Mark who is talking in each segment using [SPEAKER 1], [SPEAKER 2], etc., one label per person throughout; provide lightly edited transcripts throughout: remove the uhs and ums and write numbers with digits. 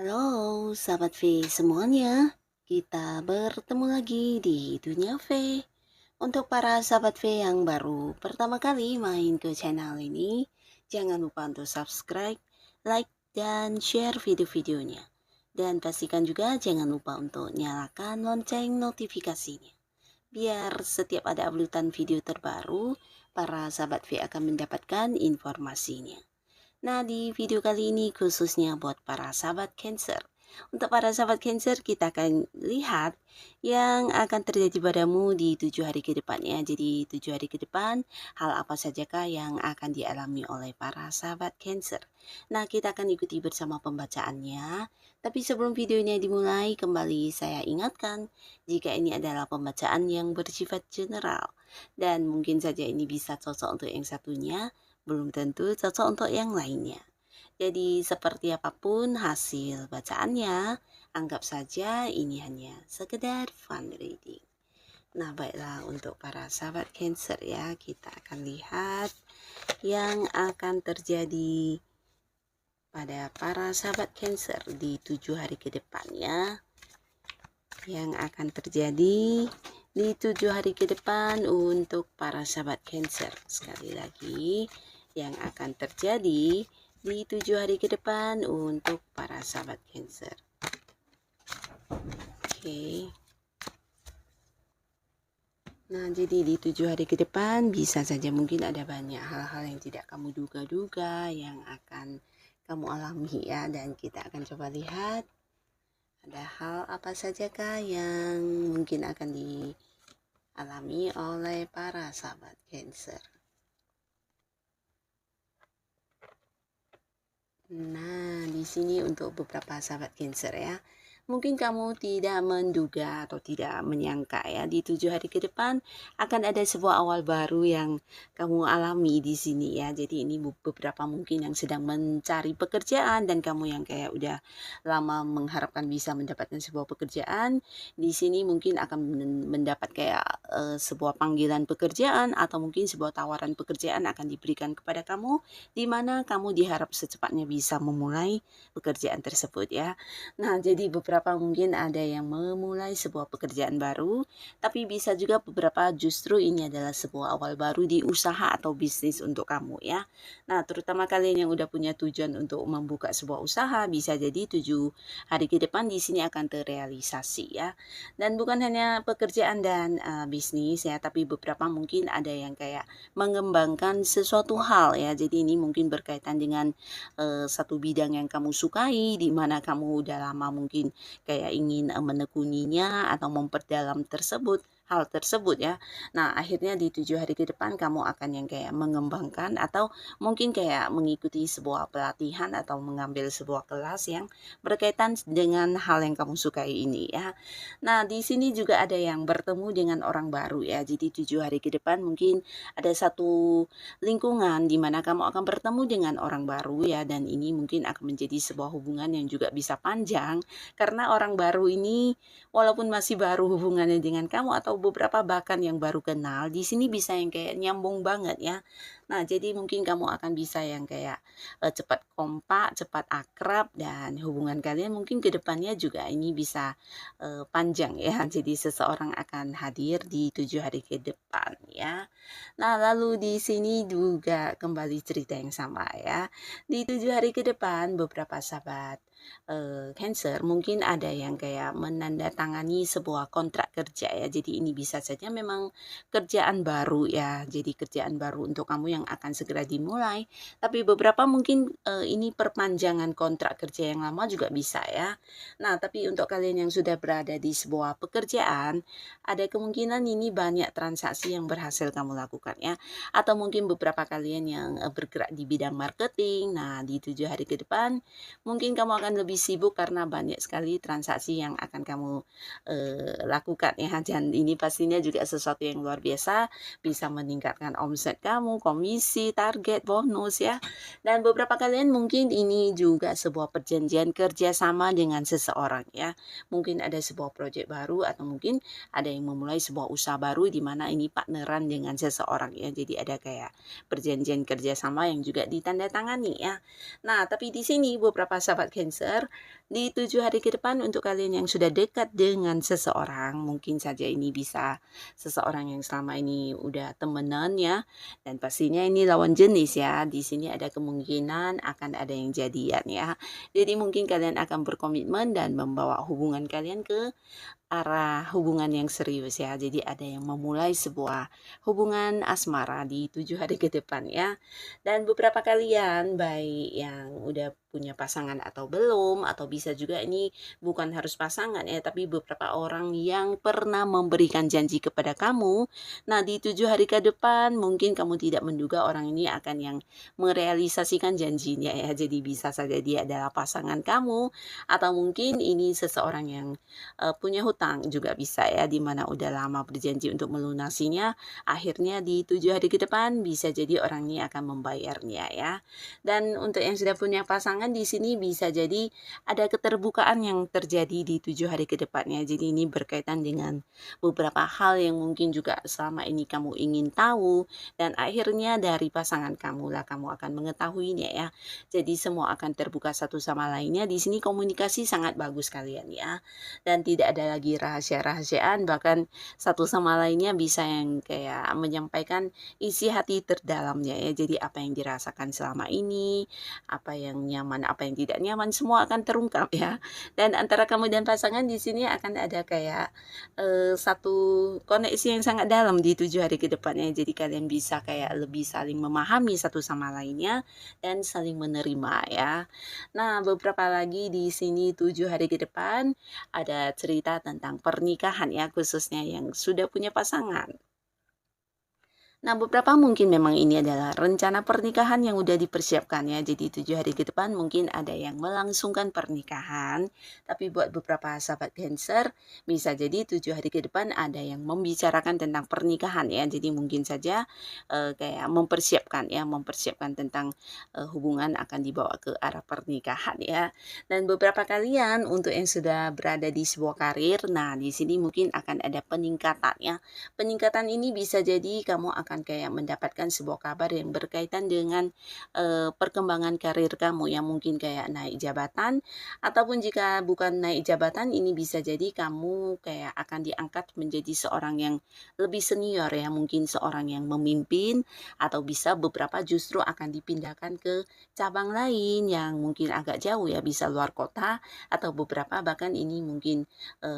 [SPEAKER 1] Halo, sahabat V semuanya. Kita bertemu lagi di Dunia V. Untuk para sahabat V yang baru pertama kali main ke channel ini, jangan lupa untuk subscribe, like, dan share video-videonya. Dan pastikan juga jangan lupa untuk nyalakan lonceng notifikasinya. Biar setiap ada uploadan video terbaru, para sahabat V akan mendapatkan informasinya. Nah, di video kali ini khususnya buat para sahabat Cancer. Untuk para sahabat Cancer, kita akan lihat yang akan terjadi padamu di 7 hari ke depannya. Jadi 7 hari ke depan, hal apa sajakah yang akan dialami oleh para sahabat Cancer. Nah, kita akan ikuti bersama pembacaannya. Tapi sebelum videonya dimulai, kembali saya ingatkan, jika ini adalah pembacaan yang bersifat general. Dan mungkin saja ini bisa cocok untuk yang satunya, belum tentu cocok untuk yang lainnya. Jadi seperti apapun hasil bacaannya, anggap saja ini hanya sekedar fun reading. Nah, baiklah, untuk para sahabat Cancer ya, kita akan lihat yang akan terjadi pada para sahabat Cancer di 7 hari ke depannya. Yang akan terjadi di 7 hari ke depan untuk para sahabat Cancer. Sekali lagi, yang akan terjadi di 7 hari ke depan untuk para sahabat Cancer. Oke. Nah, jadi di 7 hari ke depan bisa saja mungkin ada banyak hal-hal yang tidak kamu duga-duga yang akan kamu alami ya. Dan kita akan coba lihat ada hal apa sajakah yang mungkin akan dialami oleh para sahabat Cancer. Nah, di sini untuk beberapa sahabat Cancer ya. Mungkin kamu tidak menduga atau tidak menyangka ya di 7 hari ke depan akan ada sebuah awal baru yang kamu alami di sini ya. Jadi ini beberapa mungkin yang sedang mencari pekerjaan dan kamu yang kayak udah lama mengharapkan bisa mendapatkan sebuah pekerjaan. Di sini mungkin akan mendapat kayak sebuah panggilan pekerjaan atau mungkin sebuah tawaran pekerjaan akan diberikan kepada kamu, di mana kamu diharap secepatnya bisa memulai pekerjaan tersebut ya. Nah, jadi beberapa mungkin ada yang memulai sebuah pekerjaan baru, tapi bisa juga beberapa justru ini adalah sebuah awal baru di usaha atau bisnis untuk kamu ya. Nah, terutama kalian yang udah punya tujuan untuk membuka sebuah usaha, bisa jadi 7 hari ke depan di sini akan terrealisasi ya. Dan bukan hanya pekerjaan dan bisnis ya, tapi beberapa mungkin ada yang kayak mengembangkan sesuatu hal ya. Jadi ini mungkin berkaitan dengan satu bidang yang kamu sukai, di mana kamu udah lama mungkin kayak ingin menekuninya atau memperdalam hal tersebut ya. Nah, akhirnya di 7 hari ke depan kamu akan yang kayak mengembangkan atau mungkin kayak mengikuti sebuah pelatihan atau mengambil sebuah kelas yang berkaitan dengan hal yang kamu sukai ini ya. Nah, di sini juga ada yang bertemu dengan orang baru ya. Jadi 7 hari ke depan mungkin ada satu lingkungan di mana kamu akan bertemu dengan orang baru ya, dan ini mungkin akan menjadi sebuah hubungan yang juga bisa panjang karena orang baru ini walaupun masih baru hubungannya dengan kamu atau beberapa bahkan yang baru kenal, di sini bisa yang kayak nyambung banget ya. Nah, jadi mungkin kamu akan bisa yang kayak cepat kompak, cepat akrab, dan hubungan kalian mungkin ke depannya juga ini bisa panjang ya. Jadi seseorang akan hadir di 7 hari ke depan ya. Nah, lalu di sini juga kembali cerita yang sama ya. Di 7 hari ke depan beberapa sahabat Cancer mungkin ada yang kayak menandatangani sebuah kontrak kerja ya. Jadi ini bisa saja memang kerjaan baru ya. Jadi kerjaan baru untuk kamu yang akan segera dimulai. Tapi beberapa mungkin ini perpanjangan kontrak kerja yang lama juga bisa ya. Nah, tapi untuk kalian yang sudah berada di sebuah pekerjaan, ada kemungkinan ini banyak transaksi yang berhasil kamu lakukan ya. Atau mungkin beberapa kalian yang bergerak di bidang marketing. Nah, di 7 hari ke depan mungkin kamu akan lebih sibuk karena banyak sekali transaksi yang akan kamu lakukan ya. Dan ini pastinya juga sesuatu yang luar biasa, bisa meningkatkan omset kamu, komisi, target, bonus ya. Dan beberapa kalian mungkin ini juga sebuah perjanjian kerjasama dengan seseorang ya. Mungkin ada sebuah proyek baru atau mungkin ada yang memulai sebuah usaha baru di mana ini partneran dengan seseorang ya. Jadi ada kayak perjanjian kerjasama yang juga ditandatangani ya. Nah, tapi di sini beberapa sahabat Cancer Cancer, di 7 hari ke depan untuk kalian yang sudah dekat dengan seseorang, mungkin saja ini bisa seseorang yang selama ini udah temenan ya, dan pastinya ini lawan jenis ya. Di sini ada kemungkinan akan ada yang jadian ya. Jadi mungkin kalian akan berkomitmen dan membawa hubungan kalian ke arah hubungan yang serius ya. Jadi ada yang memulai sebuah hubungan asmara di 7 hari ke depan ya. Dan beberapa kalian baik yang udah punya pasangan atau belum, atau bisa juga ini bukan harus pasangan ya, tapi beberapa orang yang pernah memberikan janji kepada kamu. Nah, di 7 hari ke depan mungkin kamu tidak menduga orang ini akan yang merealisasikan janjinya ya. Jadi bisa saja dia adalah pasangan kamu, atau mungkin ini seseorang yang punya hutang juga bisa ya, di mana udah lama berjanji untuk melunasinya, akhirnya di 7 hari ke depan bisa jadi orang ini akan membayarnya ya. Dan untuk yang sudah punya pasangan di sini bisa jadi ada keterbukaan yang terjadi di 7 hari ke depannya. Jadi ini berkaitan dengan beberapa hal yang mungkin juga selama ini kamu ingin tahu, dan akhirnya dari pasangan kamu lah kamu akan mengetahuinya ya. Jadi semua akan terbuka satu sama lainnya. Di sini komunikasi sangat bagus kalian ya. Dan tidak ada lagi rahasia-rahasiaan, bahkan satu sama lainnya bisa yang kayak menyampaikan isi hati terdalamnya ya. Jadi apa yang dirasakan selama ini, apa yang nyaman, apa yang tidak nyaman, semua akan terungkap ya. Dan antara kamu dan pasangan di sini akan ada kayak satu koneksi yang sangat dalam di 7 hari ke depannya. Jadi kalian bisa kayak lebih saling memahami satu sama lainnya dan saling menerima ya. Nah, beberapa lagi di sini 7 hari ke depan ada cerita tentang pernikahan ya, khususnya yang sudah punya pasangan. Nah, beberapa mungkin memang ini adalah rencana pernikahan yang udah dipersiapkan ya. Jadi 7 hari ke depan mungkin ada yang melangsungkan pernikahan. Tapi buat beberapa sahabat Cancer, bisa jadi 7 hari ke depan ada yang membicarakan tentang pernikahan ya. Jadi mungkin saja kayak mempersiapkan tentang hubungan akan dibawa ke arah pernikahan ya. Dan beberapa kalian untuk yang sudah berada di sebuah karir, nah di sini mungkin akan ada peningkatan ya. Peningkatan ini bisa jadi kamu akan kayak mendapatkan sebuah kabar yang berkaitan dengan perkembangan karir kamu yang mungkin kayak naik jabatan, ataupun jika bukan naik jabatan ini bisa jadi kamu kayak akan diangkat menjadi seorang yang lebih senior ya, mungkin seorang yang memimpin, atau bisa beberapa justru akan dipindahkan ke cabang lain yang mungkin agak jauh ya, bisa luar kota, atau beberapa bahkan ini mungkin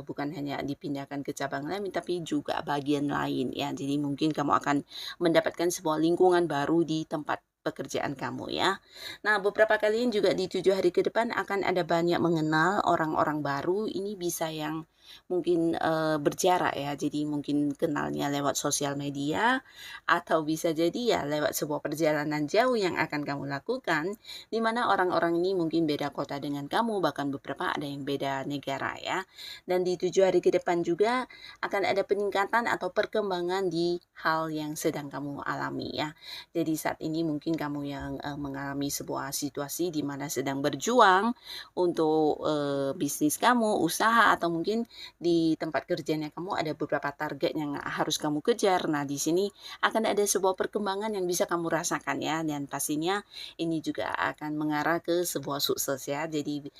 [SPEAKER 1] bukan hanya dipindahkan ke cabang lain tapi juga bagian lain ya. Jadi mungkin kamu akan mendapatkan sebuah lingkungan baru di tempat pekerjaan kamu ya. Nah, beberapa kalian juga di 7 hari ke depan akan ada banyak mengenal orang-orang baru. Ini bisa yang mungkin berjarak ya. Jadi mungkin kenalnya lewat sosial media, atau bisa jadi ya lewat sebuah perjalanan jauh yang akan kamu lakukan, di mana orang-orang ini mungkin beda kota dengan kamu, bahkan beberapa ada yang beda negara ya. Dan di 7 hari ke depan juga akan ada peningkatan atau perkembangan di hal yang sedang kamu alami ya. Jadi saat ini mungkin kamu yang mengalami sebuah situasi di mana sedang berjuang untuk bisnis kamu, usaha, atau mungkin di tempat kerjanya kamu ada beberapa target yang harus kamu kejar. Nah, di sini akan ada sebuah perkembangan yang bisa kamu rasakan ya, dan pastinya ini juga akan mengarah ke sebuah sukses ya. Jadi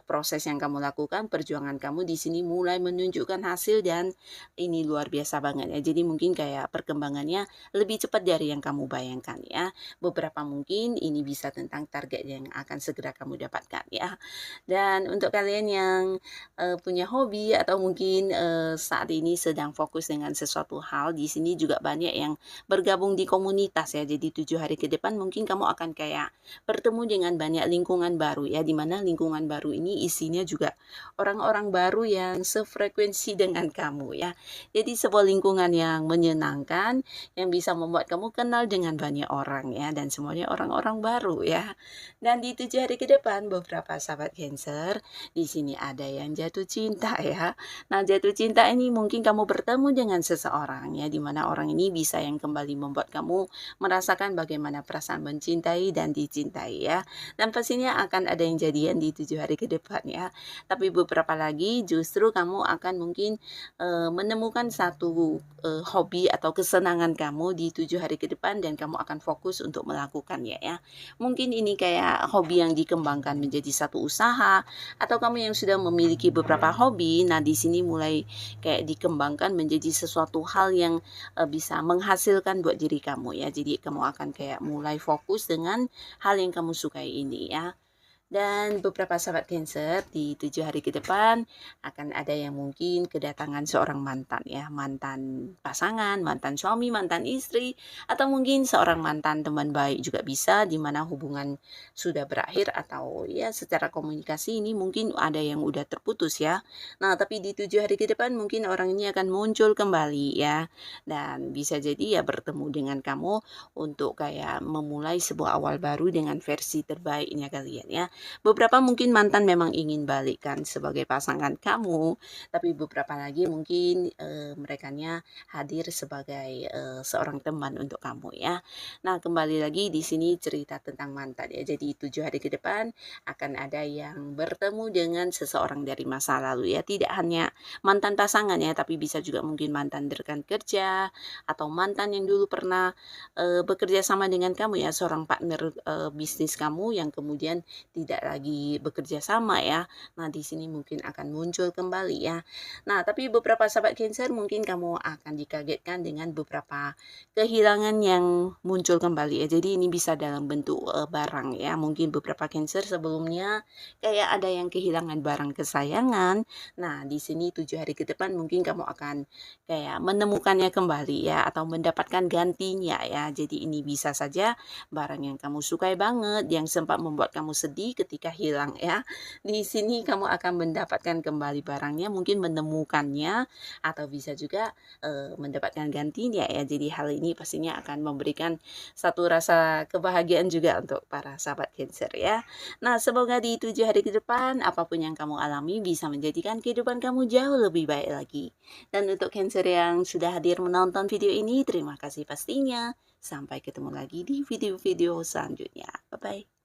[SPEAKER 1] proses yang kamu lakukan, perjuangan kamu di sini mulai menunjukkan hasil, dan ini luar biasa banget ya. Jadi mungkin kayak perkembangannya lebih cepat dari yang kamu bayangkan ya. Beberapa mungkin ini bisa tentang target yang akan segera kamu dapatkan ya. Dan untuk kalian yang punya hobi, atau mungkin saat ini sedang fokus dengan sesuatu hal, di sini juga banyak yang bergabung di komunitas ya. Jadi 7 hari ke depan mungkin kamu akan kayak bertemu dengan banyak lingkungan baru ya, dimana lingkungan baru ini isinya juga orang-orang baru yang sefrekuensi dengan kamu ya. Jadi sebuah lingkungan yang menyenangkan, yang bisa membuat kamu kenal dengan banyak orang ya, dan semuanya orang-orang baru ya. Dan di 7 hari ke depan beberapa sahabat Cancer, di sini ada yang jatuh cinta ya. Nah, jatuh cinta ini mungkin kamu bertemu dengan seseorang ya, di mana orang ini bisa yang kembali membuat kamu merasakan bagaimana perasaan mencintai dan dicintai ya. Dan pastinya akan ada yang jadian di 7 hari ke depan ya. Tapi beberapa lagi justru kamu akan mungkin menemukan satu hobi atau kesenangan kamu di 7 hari ke depan, dan kamu akan fokus untuk melakukan melakukannya ya. Mungkin ini kayak hobi yang dikembangkan menjadi satu usaha, atau kamu yang sudah memiliki beberapa hobi, nah di sini mulai kayak dikembangkan menjadi sesuatu hal yang bisa menghasilkan buat diri kamu ya. Jadi kamu akan kayak mulai fokus dengan hal yang kamu sukai ini ya. Dan beberapa sahabat Cancer di 7 hari ke depan akan ada yang mungkin kedatangan seorang mantan ya, mantan pasangan, mantan suami, mantan istri, atau mungkin seorang mantan teman baik juga bisa, di mana hubungan sudah berakhir atau ya secara komunikasi ini mungkin ada yang udah terputus ya. Nah, tapi di 7 hari ke depan mungkin orang ini akan muncul kembali ya, dan bisa jadi ya bertemu dengan kamu untuk kayak memulai sebuah awal baru dengan versi terbaiknya kalian ya. Beberapa mungkin mantan memang ingin balikan sebagai pasangan kamu, tapi beberapa lagi mungkin merekanya hadir sebagai seorang teman untuk kamu ya. Nah, kembali lagi di sini cerita tentang mantan ya. Jadi 7 hari ke depan akan ada yang bertemu dengan seseorang dari masa lalu ya. Tidak hanya mantan pasangan ya, tapi bisa juga mungkin mantan rekan kerja, atau mantan yang dulu pernah bekerja sama dengan kamu ya, seorang partner bisnis kamu yang kemudian tidak lagi bekerja sama ya. Nah, di sini mungkin akan muncul kembali ya. Nah, tapi beberapa sahabat Cancer mungkin kamu akan dikagetkan dengan beberapa kehilangan yang muncul kembali ya. Jadi ini bisa dalam bentuk barang ya. Mungkin beberapa Cancer sebelumnya kayak ada yang kehilangan barang kesayangan. Nah, di sini 7 hari ke depan mungkin kamu akan kayak menemukannya kembali ya, atau mendapatkan gantinya ya. Jadi ini bisa saja barang yang kamu sukai banget, yang sempat membuat kamu sedih ketika hilang ya. Di sini kamu akan mendapatkan kembali barangnya, mungkin menemukannya, atau bisa juga mendapatkan gantinya ya. Jadi hal ini pastinya akan memberikan satu rasa kebahagiaan juga untuk para sahabat Cancer ya. Nah, semoga di 7 hari ke depan apapun yang kamu alami bisa menjadikan kehidupan kamu jauh lebih baik lagi. Dan untuk Cancer yang sudah hadir menonton video ini, terima kasih pastinya. Sampai ketemu lagi di video-video selanjutnya. Bye-bye.